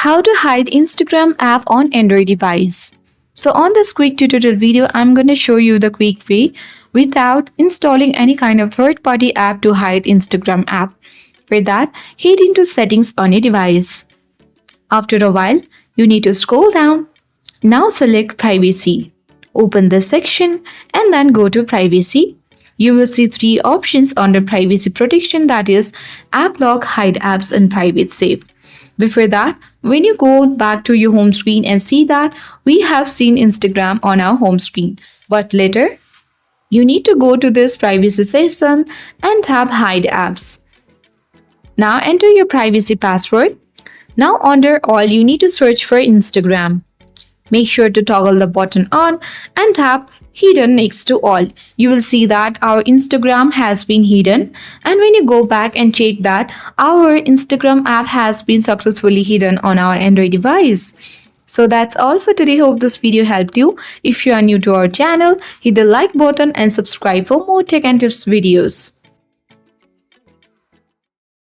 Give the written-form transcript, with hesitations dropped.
How to hide Instagram app on Android device. So on this quick tutorial video, I'm going to show you the quick way without installing any kind of third-party app to hide Instagram app. For that, head into settings on your device. After a while, you need to scroll down. Now select privacy. Open this section and then go to privacy. You will see three options under privacy protection, that is app lock, hide apps and private save. Before that, when you go back to your home screen and see that we have seen Instagram on our home screen, but later you need to go to this privacy section and tap hide apps. Now enter your privacy password. Now under all, you need to search for Instagram. Make sure to toggle the button on and tap hidden next to all. You will see that our Instagram has been hidden, and when you go back and check that our Instagram app has been successfully hidden on our Android device. So that's all for today. Hope this video helped you. If you are new to our channel, hit the like button and subscribe for more tech and tips videos.